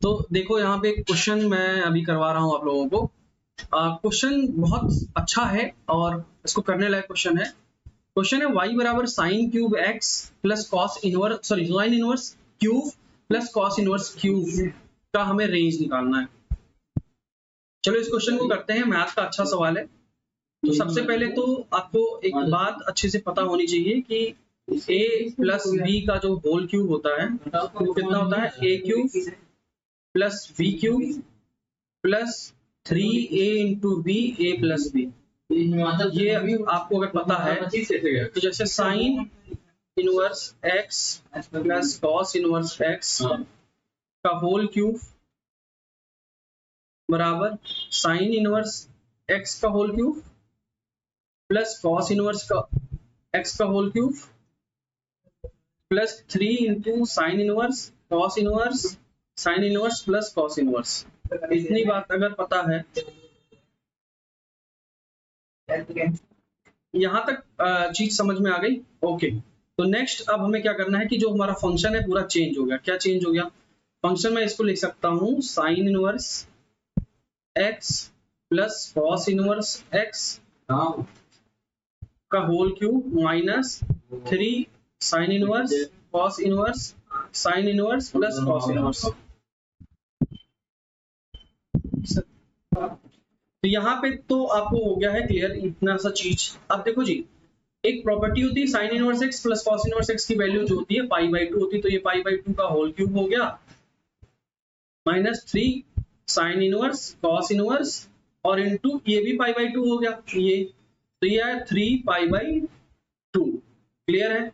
तो देखो यहाँ पे क्वेश्चन मैं अभी करवा रहा हूँ आप लोगों को। क्वेश्चन बहुत अच्छा है और इसको करने लायक क्वेश्चन है। क्वेश्चन है y बराबर sine cube x plus cos inverse sine inverse cube plus cos inverse cube का हमें रेंज निकालना है। चलो इस क्वेश्चन को करते हैं। मैथ का अच्छा सवाल है। तो सबसे पहले तो आपको एक बात अच्छे से पता होनी चाहिए कि a प्लस b का जो होल क्यूब होता है वो कितना होता है, a cube plus b cube plus 3a into B A plus B. ये अभी आपको अगर पता है तो जैसे sine inverse x plus cos inverse x का होल क्यूब बराबर साइन इनवर्स x का whole cube plus cos inverse का x का whole cube plus 3 into sine inverse cos inverse sine inverse plus cos inverse. इतनी बात अगर पता है, यहाँ तक चीज समझ में आ गई। ओके, तो नेक्स्ट अब हमें क्या करना है कि जो हमारा फंक्शन है पूरा चेंज हो गया। क्या चेंज हो गया? फंक्शन में इसको लिख सकता हूँ sine inverse x plus cos inverse x का whole cube minus 3 sine inverse cos inverse sine inverse plus cos inverse. तो यहाँ पे तो आपको हो गया है क्लियर इतना सा चीज। अब देखो जी, एक प्रॉपर्टी होती है sign inverse x plus cos inverse x की वैल्यू जो होती है पाई बाई 2 होती है। तो ये पाई बाई 2 का होल क्यूब हो गया minus 3 sine inverse cos inverse और इनटू ये भी पाई बाई 2 हो गया ये। तो ये है 3 पाई बाई 2। क्लियर है?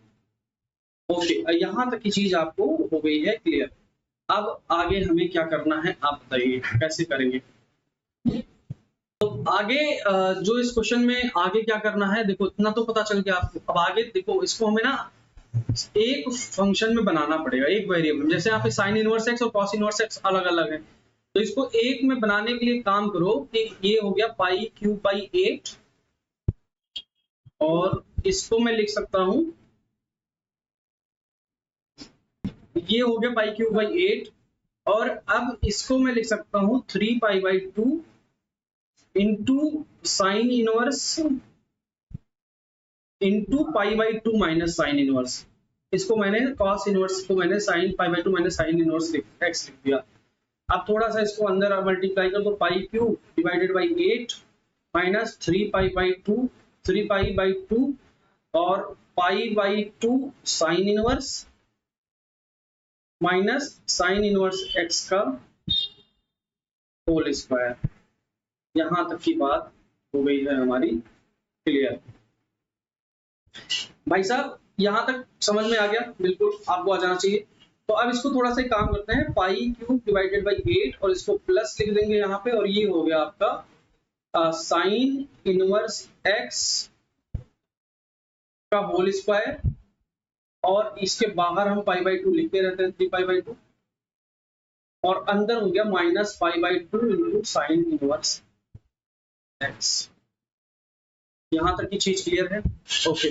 ओके, यहाँ तक की चीज आपको हो गई है क्लियर। अब आगे हमें क्या करना है आप बताइए, कैसे करेंगे? तो आगे जो इस क्वेश्चन में आगे क्या करना है, देखो इतना तो पता चल गया आपको। अब आगे देखो, इसको हमें ना एक फंक्शन में बनाना पड़ेगा, एक वेरिएबल। जैसे यहाँ पे साइन इनवर्स एक्स और कॉस इनवर्स एक्स अलग अलग है, तो इसको एक में बनाने के लिए काम करो कि ये हो गया पाई क्यूब बाई 8 और इसको मैं लिख सकता हूं, ये हो गया पाई क्यूब बाई 8 और अब इसको मैं लिख सकता हूं 3 पाई by 2 into sine inverse into pi by 2 minus sine inverse. इसको मैंने कॉस इनवर्स को मैंने sine pi by 2 minus sign inverse x लिख दिया। अब थोड़ा सा इसको अंदर मल्टीप्लाई कर दो, पाई cube divided by 8 minus 3 pi by 2 3 pi by 2 और पाई by 2 sine inverse minus sign inverse x का होल स्क्वायर। यहां तक की बात हो गई है हमारी क्लियर। भाई साहब यहां तक समझ में आ गया? बिल्कुल आपको आ जाना चाहिए। तो अब इसको थोड़ा सा काम करते हैं, पाई क्यूब डिवाइडेड बाई 8 और इसको प्लस लिख देंगे यहाँ पे और ये हो गया आपका साइन इनवर्स एक्स का होल स्क्वायर और इसके बाहर हम पाई बाई 2 लिखते रहते हैं 3 पाई बाई 2 और अंदर हो गया minus pi by 2 into sine inverse X. यहां तक की चीज क्लियर है? Okay,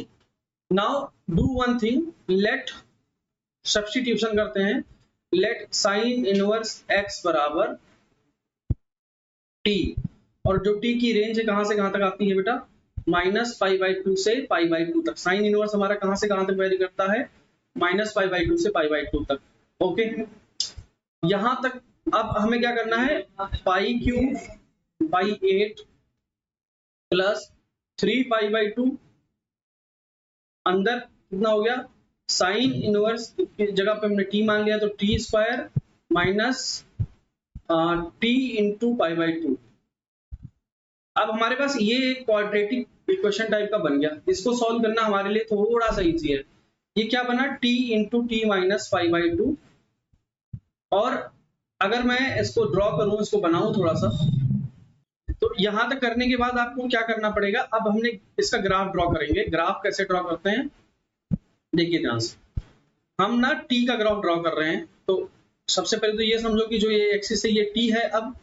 now do one thing, let substitution करते हैं। लेट साइन इनवर्स एक्स बराबर टी और जो टी की रेंज है कहां से कहां तक आती है बेटा? माइनस पाई बाई 2 से पाई बाई 2 तक। साइन इनवर्स हमारा कहां से कहां तक वेरी करता है? माइनस पाई बाई 2 से पाई बाई 2 तक। ओके, यहां तक अब हमें क्या करना है? पाई cube by 8 plus 3 pi by 2 अंदर कितना हो गया? साइन इनवर्स की जगह पे हमने टी मान लिया तो T square minus T into pi by 2। अब हमारे पास ये एक क्वाड्रेटिक इक्वेशन टाइप का बन गया। इसको सॉल्व करना हमारे लिए थोड़ा सा इजी है। ये क्या बना? T into T minus pi by 2 और अगर मैं इसको ड्रॉ करूं, इसको बनाऊं थोड़ा सा, तो यहां तक करने के बाद आपको क्या करना पड़ेगा? अब हमने इसका ग्राफ ड्रॉ करेंगे। ग्राफ कैसे ड्रॉ करते हैं देखिए ध्यान से। हम ना टी का ग्राफ ड्रॉ कर रहे हैं, तो सबसे पहले तो ये समझो कि जो ये एक्सिस है ये टी है अब,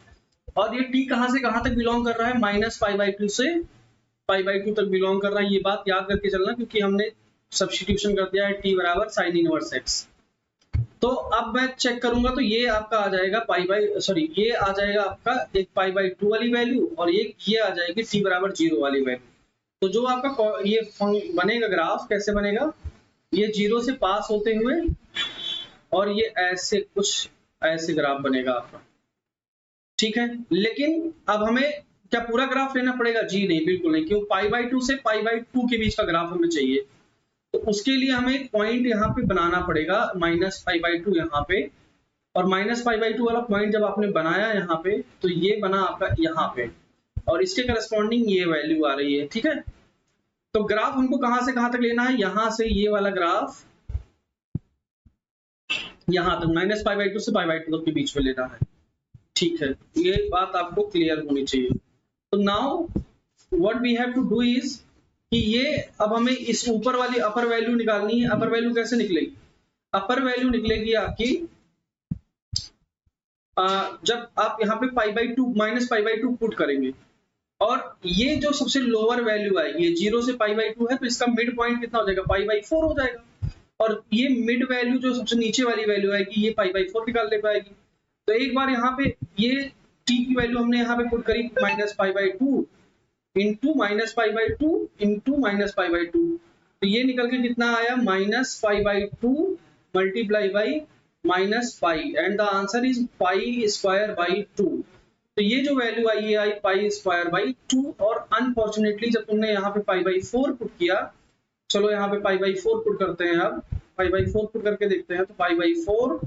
और ये टी कहां से कहां तक बिलोंग कर रहा है? माइनस पाई बाई 2 से पाई बाई 2 तक बिलोंग कर रहा है। ये बात याद करके चलना क्योंकि हमने सब्स्टिट्यूशन कर दिया है टी बराबर साइन इनवर्स एक्स। तो अब मैं चेक करूंगा तो ये आपका आ जाएगा ये आ जाएगा आपका एक π/2 वाली वैल्यू और एक ये आ जाएगी t बराबर 0 वाली वैल्यू। तो जो आपका ये बनेगा ग्राफ कैसे बनेगा, ये 0 से पास होते हुए और ये ऐसे कुछ ऐसे ग्राफ बनेगा आपका, ठीक है। लेकिन अब हमें क्या पूरा ग्राफ लेना पड़ेगा? जी नहीं, बिल्कुल नहीं, क्यों? π/2 से π/2 के बीच का ग्राफ हमें चाहिए, तो उसके लिए हमें एक पॉइंट यहाँ पे बनाना पड़ेगा -π/2 यहाँ पे, और -π/2 वाला पॉइंट जब आपने बनाया यहाँ पे तो ये बना आपका यहाँ पे, और इसके करस्पॉन्डिंग ये वैल्यू आ रही है, ठीक है। तो ग्राफ हमको कहां से कहां तक लेना है? यहां से ये वाला ग्राफ यहां तक -π/2 से π/2 के बीच में लेना है, ठीक है। ये बात आपको क्लियर होनी चाहिए। तो now what we have to do is कि ये अब हमें इस ऊपर वाली अपर वैल्यू निकालनी है। अपर वैल्यू कैसे निकलेगी? अपर वैल्यू निकलेगी आपकी जब आप यहाँ पे -π/2 पुट करेंगे, और ये जो सबसे लोअर वैल्यू है ये 0 से π/2 है, तो इसका मिड पॉइंट कितना हो जाएगा? π/4 हो जाएगा। और ये मिड वैल्यू जो सबसे नीचे वाली वैल्यू आएगी ये π/4 निकाल ले पाएगी। तो एक बार यहाँ पे ये t की वैल्यू हमने यहाँ पे पुट करी -π/2 इंटू -π/2 इंटू -π/2, तो ये निकल के कितना आया? -π/2 multiply by -π, and the answer is π²/2। तो ये जो वैल्यू आई है आई π²/2, और अनफॉर्चुनेटली जब तुमने यहाँ पे π/4 पुट किया, चलो यहाँ पे π/4 पुट करते हैं, अब π/4 पुट करके देखते हैं, तो π/4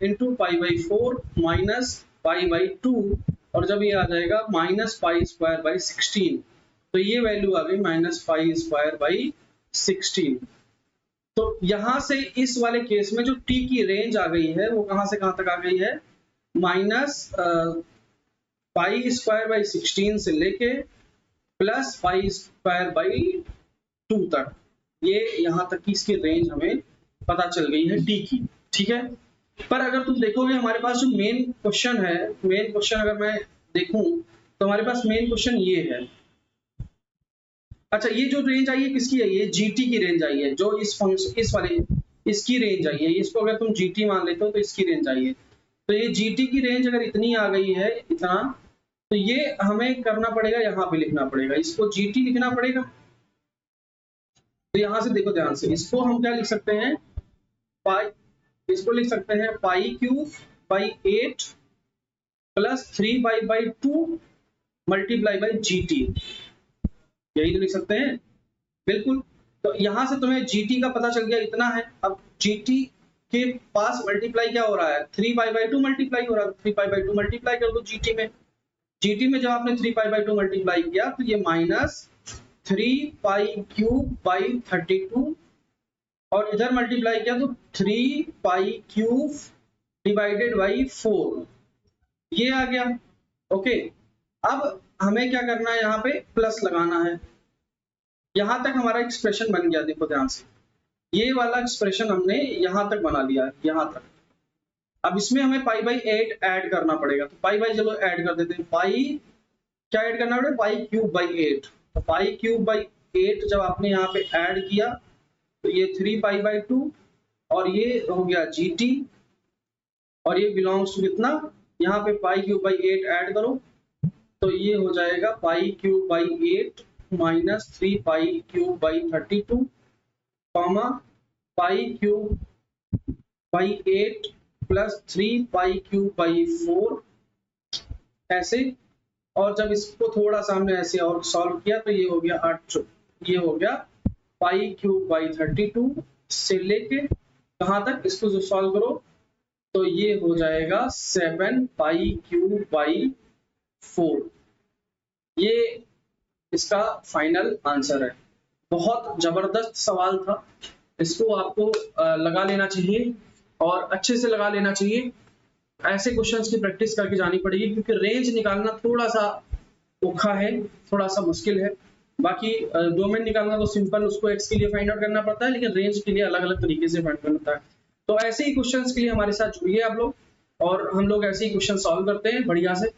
इंटू π/4 माइनस π/2, और जब ये आ जाएगा -π²/16, तो ये वैल्यू आ गई -π²/16। तो यहां से इस वाले केस में जो t की रेंज आ गई है वो कहां से कहां तक आ गई है? -π²/16 से लेके +π²/2 तक, ये यहां तक की इसकी रेंज हमें पता चल गई है t की, ठीक है। पर अगर तुम देखोगे हमारे पास जो मेन क्वेश्चन है, मेन क्वेश्चन अगर मैं देखूं तो हमारे पास मेन क्वेश्चन ये है। अच्छा, ये जो रेंज आई है किसकी है? ये GT की रेंज आई है, जो इस फंक्शन इस वाले इसकी रेंज आई है। इसको अगर तुम GT मान लेते हो तो इसकी रेंज आई है। तो ये GT की रेंज अगर इतनी आ गई है, इतना, तो ये हमें करना पड़ेगा, यहाँ पे लिखना पड़ेगा, इसको GT लिखना पड़ेगा। तो यहाँ से देखो ध्यान से, इसको हम क्या लिख सकते हैं? इसको लिख सकते हैं π³/8 प्लस 3π/2 मल्टीप्लाई बाई GT, यही तो लिख सकते हैं, बिल्कुल। तो यहां से तुम्हें GT का पता चल गया, इतना है। अब GT के पास मल्टीप्लाई क्या हो रहा है? 3π/2 मल्टीप्लाई हो रहा है, 3π/2 मल्टीप्लाई कर दो GT में। GT में जब आपने 3π/2 मल्टीप्लाई किया तो ये -3π³/32, और इधर मल्टीप्लाई किया तो 3π³ डिवाइडेड बाई 4, ये आ गया। ओके, अब हमें क्या करना है? यहाँ पे प्लस लगाना है। यहां तक हमारा एक्सप्रेशन बन गया, देखो ध्यान से, ये वाला एक्सप्रेशन हमने यहां तक बना लिया, यहां तक। अब इसमें हमें π/8 ऐड करना पड़ेगा, तो चलो ऐड कर देते हैं। क्या ऐड करना पड़ेगा? π³/8। तो π³/8 जब आपने यहाँ पे ऐड किया तो ये 3π/2 और ये हो गया GT, और ये बिलोंग्स टू कितना? यहाँ पे π³/8 ऐड करो तो ये हो जाएगा π³/8 माइनस 3π³/32 π³/8 प्लस 3π³/4, ऐसे। और जब इसको थोड़ा सा हमने ऐसे और सॉल्व किया तो ये हो गया 8, ये हो गया π³/32 से लेके कहां तक? इसको जो सॉल्व करो तो ये हो जाएगा 7π³/4। ये इसका फाइनल आंसर है। बहुत जबरदस्त सवाल था, इसको आपको लगा लेना चाहिए और अच्छे से लगा लेना चाहिए। ऐसे क्वेश्चंस की प्रैक्टिस करके जानी पड़ेगी, क्योंकि रेंज निकालना थोड़ा सा औखा है, थोड़ा सा मुश्किल है। बाकी डोमेन निकालना तो सिंपल, उसको x के लिए फाइंड आउट करना पड़ता है, लेकिन रेंज के लिए अलग अलग तरीके से फाइंड करना पड़ता है। तो ऐसे ही क्वेश्चंस के लिए हमारे साथ जुड़िए आप लोग, और हम लोग ऐसे ही क्वेश्चन सॉल्व करते हैं बढ़िया से।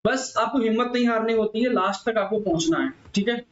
बस आपको हिम्मत नहीं हारनी होती है, लास्ट तक आपको पहुंचना है, ठीक है।